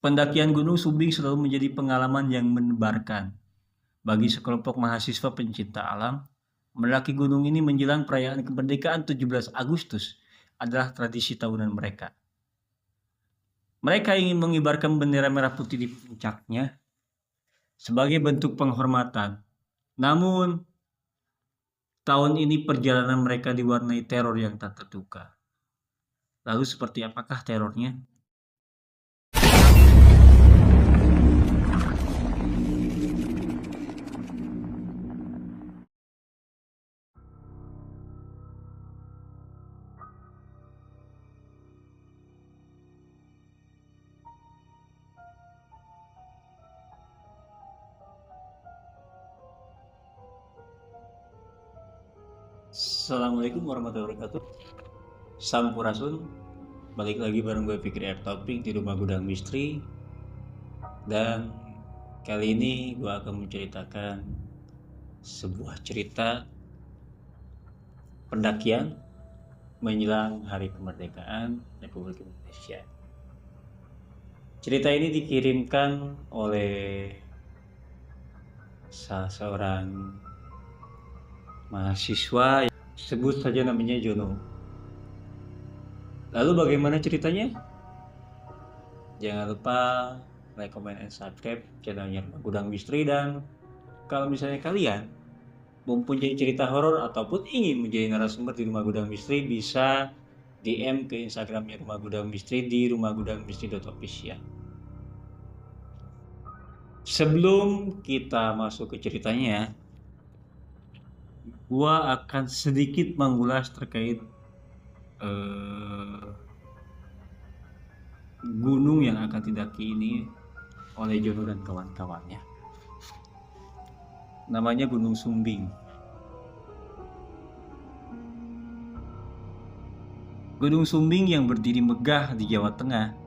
Pendakian Gunung Sumbing selalu menjadi pengalaman yang mendebarkan. Bagi sekelompok mahasiswa pencinta alam, mendaki gunung ini menjelang perayaan kemerdekaan 17 Agustus adalah tradisi tahunan mereka. Mereka ingin mengibarkan bendera merah putih di puncaknya sebagai bentuk penghormatan. Namun, tahun ini perjalanan mereka diwarnai teror yang tak terduga. Lalu seperti apakah terornya? Assalamualaikum warahmatullahi wabarakatuh. Sampurasun. Balik lagi bareng gue Fikri F. Topik di Rumah Gudang Misteri. Dan kali ini gue akan menceritakan sebuah cerita pendakian menjelang Hari Kemerdekaan Republik Indonesia. Cerita ini dikirimkan oleh salah seorang mahasiswa, sebut saja namanya Jono. Lalu bagaimana ceritanya? Jangan lupa like, comment, and subscribe channelnya Rumah Gudang Misteri. Dan kalau misalnya kalian mempunyai cerita horor ataupun ingin menjadi narasumber di Rumah Gudang Misteri, bisa DM ke Instagramnya Rumah Gudang Misteri di rumahgudangmisteri.official. Sebelum kita masuk ke ceritanya, gua akan sedikit mengulas terkait gunung yang akan didaki ini oleh Jono dan kawan-kawannya. Namanya Gunung Sumbing. Gunung Sumbing yang berdiri megah di Jawa Tengah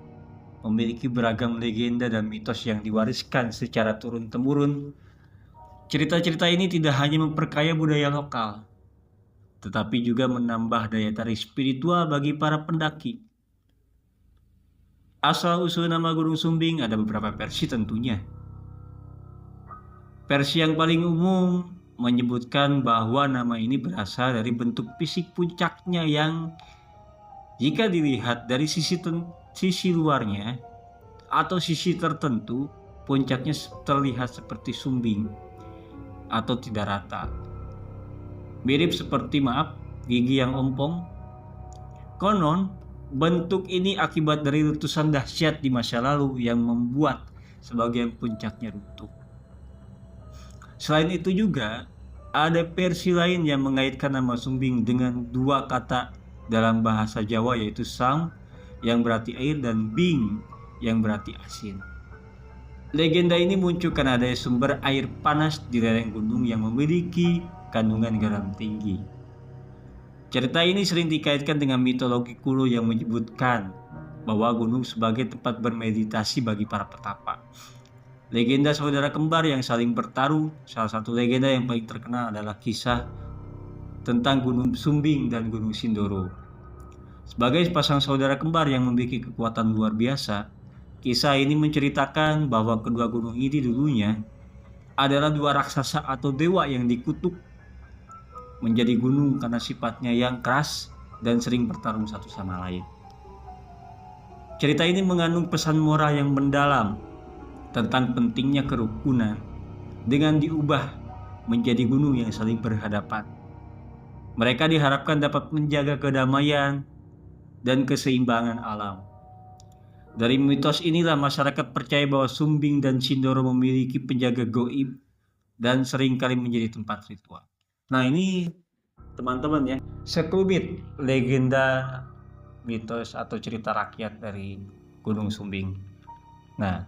memiliki beragam legenda dan mitos yang diwariskan secara turun-temurun. Cerita-cerita ini tidak hanya memperkaya budaya lokal, tetapi juga menambah daya tarik spiritual bagi para pendaki. Asal-usul nama Gunung Sumbing ada beberapa versi tentunya. Versi yang paling umum menyebutkan bahwa nama ini berasal dari bentuk fisik puncaknya yang jika dilihat dari sisi luarnya atau sisi tertentu, puncaknya terlihat seperti sumbing atau tidak rata. Mirip seperti gigi yang ompong. Konon, bentuk ini akibat dari letusan dahsyat di masa lalu yang membuat sebagian puncaknya runtuh. Selain itu juga, ada versi lain yang mengaitkan nama Sumbing dengan dua kata dalam bahasa Jawa, yaitu Sam yang berarti air dan Bing yang berarti asin. Legenda ini muncul karena ada sumber air panas di lereng gunung yang memiliki kandungan garam tinggi. Cerita ini sering dikaitkan dengan mitologi kuno yang menyebutkan bahwa gunung sebagai tempat bermeditasi bagi para petapa. Legenda saudara kembar yang saling bertaruh, salah satu legenda yang paling terkenal adalah kisah tentang Gunung Sumbing dan Gunung Sindoro. Sebagai pasang saudara kembar yang memiliki kekuatan luar biasa, kisah ini menceritakan bahwa kedua gunung ini dulunya adalah dua raksasa atau dewa yang dikutuk menjadi gunung karena sifatnya yang keras dan sering bertarung satu sama lain. Cerita ini mengandung pesan moral yang mendalam tentang pentingnya kerukunan dengan diubah menjadi gunung yang saling berhadapan. Mereka diharapkan dapat menjaga kedamaian dan keseimbangan alam. Dari mitos inilah masyarakat percaya bahwa Sumbing dan Sindoro memiliki penjaga gaib dan seringkali menjadi tempat ritual. Nah, ini teman-teman ya, sekelumit legenda, mitos atau cerita rakyat dari Gunung Sumbing. Nah,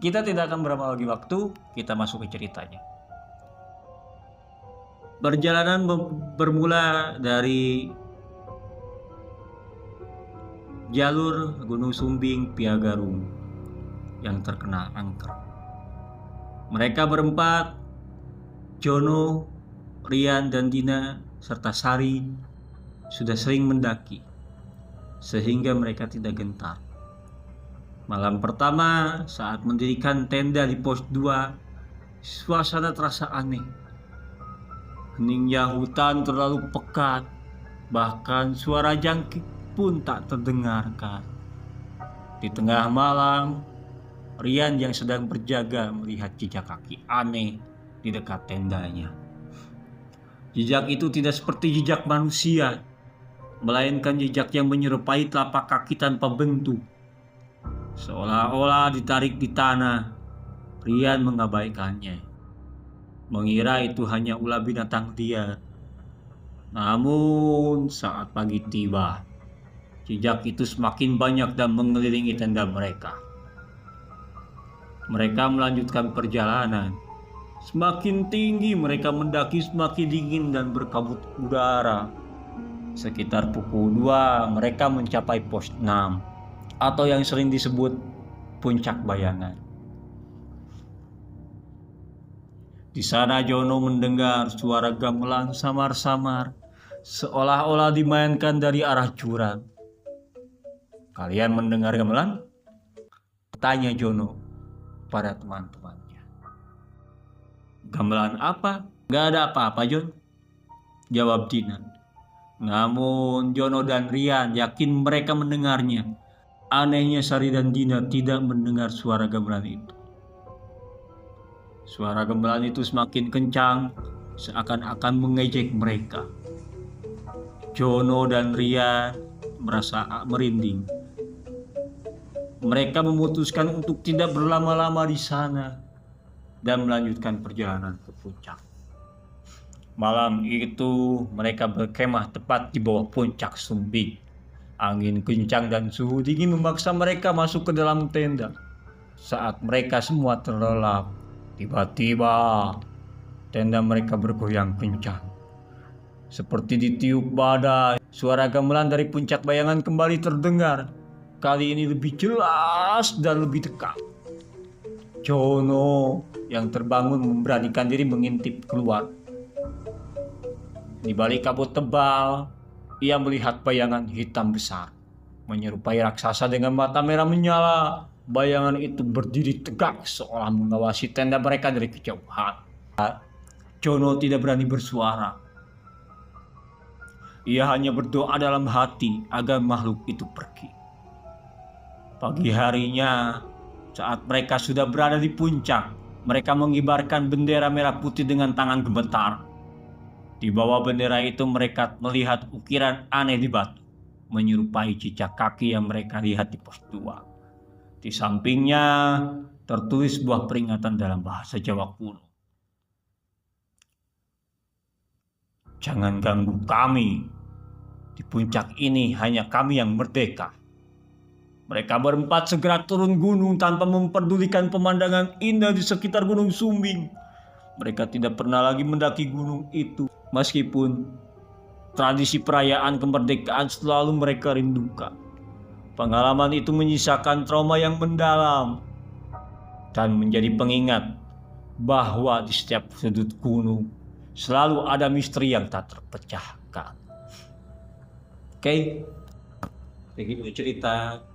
kita tidak akan berlama lagi waktu, kita masuk ke ceritanya. Perjalanan bermula dari jalur Gunung Sumbing Piagarung yang terkenal angker. Mereka berempat, Jono, Rian, dan Dina, serta Sari, sudah sering mendaki, sehingga mereka tidak gentar. Malam pertama saat mendirikan tenda di pos 2, suasana terasa aneh. Heningnya hutan terlalu pekat, bahkan suara jangkrik pun tak terdengarkan. Di tengah malam, Rian yang sedang berjaga melihat jejak kaki aneh di dekat tendanya. Jejak itu tidak seperti jejak manusia, melainkan jejak yang menyerupai telapak kaki tanpa bentuk. Seolah-olah ditarik di tanah. Rian mengabaikannya, mengira itu hanya ulah binatang liar. Namun saat pagi tiba, jejak itu semakin banyak dan mengelilingi tenda mereka. Mereka melanjutkan perjalanan. Semakin tinggi mereka mendaki, semakin dingin dan berkabut udara. Sekitar pukul 2 mereka mencapai pos 6 atau yang sering disebut Puncak Bayangan. Di sana Jono mendengar suara gamelan samar-samar, seolah-olah dimainkan dari arah jurang. "Kalian mendengar gamelan?" tanya Jono pada teman-temannya. "Gamelan apa?" "Gak ada apa-apa, Jon," jawab Dina. Namun Jono dan Rian yakin mereka mendengarnya. Anehnya Sari dan Dina tidak mendengar suara gamelan itu. Suara gamelan itu semakin kencang, seakan-akan mengejek mereka. Jono dan Rian merasa merinding. Mereka memutuskan untuk tidak berlama-lama di sana dan melanjutkan perjalanan ke puncak. Malam itu mereka berkemah tepat di bawah puncak Sumbing. Angin kencang dan suhu dingin memaksa mereka masuk ke dalam tenda. Saat mereka semua terlelap, tiba-tiba tenda mereka bergoyang kencang. Seperti ditiup badai, suara gamelan dari Puncak Bayangan kembali terdengar. Kali ini lebih jelas dan lebih dekat. Jono yang terbangun memberanikan diri mengintip keluar. Di balik kabut tebal, ia melihat bayangan hitam besar, menyerupai raksasa dengan mata merah menyala. Bayangan itu berdiri tegak seolah mengawasi tenda mereka dari kejauhan. Jono tidak berani bersuara. Ia hanya berdoa dalam hati agar makhluk itu pergi. Pagi harinya, saat mereka sudah berada di puncak, mereka mengibarkan bendera merah putih dengan tangan gemetar. Di bawah bendera itu mereka melihat ukiran aneh di batu, menyerupai jejak kaki yang mereka lihat di pos 2. Di sampingnya tertulis sebuah peringatan dalam bahasa Jawa kuno. "Jangan ganggu kami. Di puncak ini hanya kami yang merdeka." Mereka berempat segera turun gunung tanpa memperdulikan pemandangan indah di sekitar Gunung Sumbing. Mereka tidak pernah lagi mendaki gunung itu. Meskipun tradisi perayaan kemerdekaan selalu mereka rindukan. Pengalaman itu menyisakan trauma yang mendalam dan menjadi pengingat bahwa di setiap sudut gunung selalu ada misteri yang tak terpecahkan. Oke, begitu cerita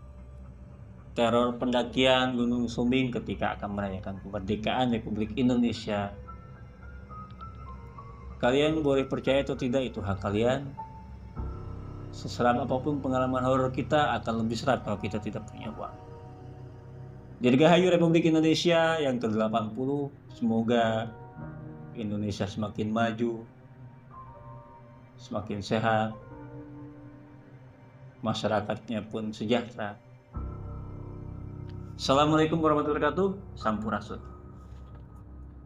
teror pendakian Gunung Sumbing ketika akan merayakan kemerdekaan Republik Indonesia. Kalian boleh percaya atau tidak, itu hak kalian. Seseram apapun pengalaman horor kita akan lebih seram kalau kita tidak punya uang. Dirgahayu Republik Indonesia yang ke-80. Semoga Indonesia semakin maju, semakin sehat, masyarakatnya pun sejahtera. Assalamualaikum warahmatullahi wabarakatuh. Sampurasun.